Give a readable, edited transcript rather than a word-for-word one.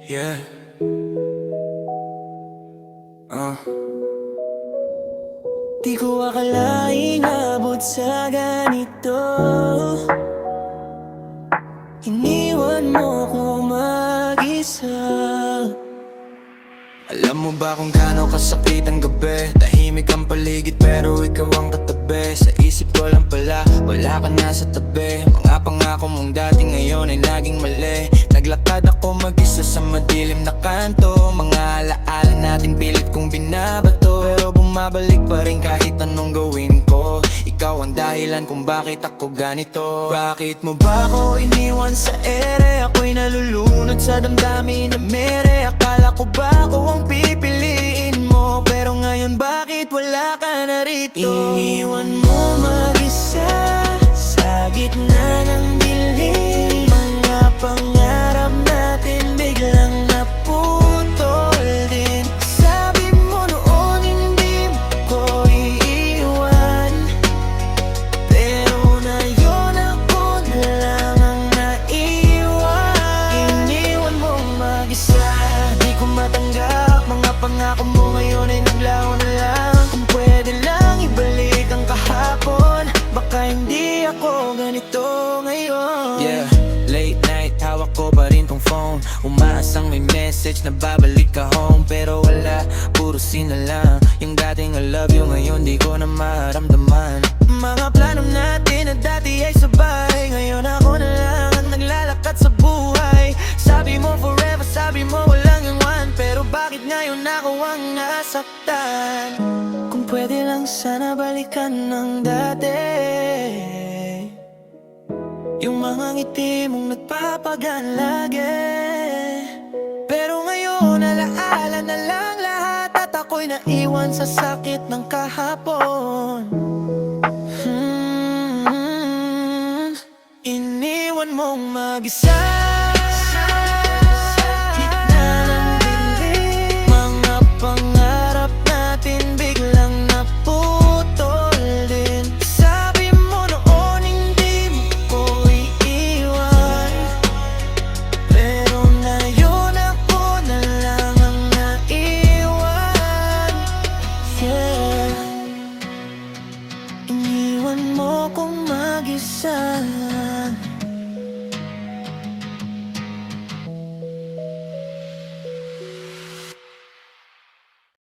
Yeah. Di ko akalaing abot sa ganito. Iniwan mo ko mag-isa. Alam mo ba kung gaano kasakit ang gabi? Tahimik ang paligid pero ikaw ang katabi. Sa isip ko lang pala, wala ka na sa tabi. Mga pangako mong dati ngayon ay laging mali. Naglakad ako mag-isa sa madilim na kanto. Mga alaala natin pilit kong binabato, pero bumabalik pa rin kahit anong gawin ko. Ikaw ang dahilan kung bakit ako ganito. Bakit mo ba ako iniwan sa ere? Ako'y nalulunod sa damdamin na mere. Akala ko ba ako ang pipiliin mo? Pero ngayon bakit wala ka na rito? Iniwan mo mag-isa sa gitna ng dilim. Mga pangarap natin biglang naputol din. Sabi mo noon hindi mo ko iiwan, pero ngayon ako na lang ang naiwan. Iniwan mo mag-isa, di ko matanggap. Mga pangako mo ngayon ay naglaho na lang. Kung pwede lang ibalik ang kahapon, baka hindi ako ganito ngayon. Yeah, late night, hawak ko pa rin tong phone. Umaasang may message na babalik ka home, pero wala, puro sina lang. Yung dating I love you ngayon di ko na maramdaman. Mga plano natin na dati ay sabay, ngayon ako na lang ang naglalakad sa buhay. Sabi mo forever, sabi mo walang iwan, pero bakit ngayon ako ang nasaktan? Kung pwede lang sana balikan ng dati, yung mga ngiti mong nagpapagaan lagi. Pero ngayon alaala na lang lahat, at ako'y naiwan sa sakit ng kahapon. Iniwan mong mag-isa sa gitna ng dilim. Mga pangarap natin biglang naputol din. Sabi mo noon hindi mo ko iiwan, pero ngayon ako na lang ang naiwan. Yeah. Iniwan mo kong mag-isa.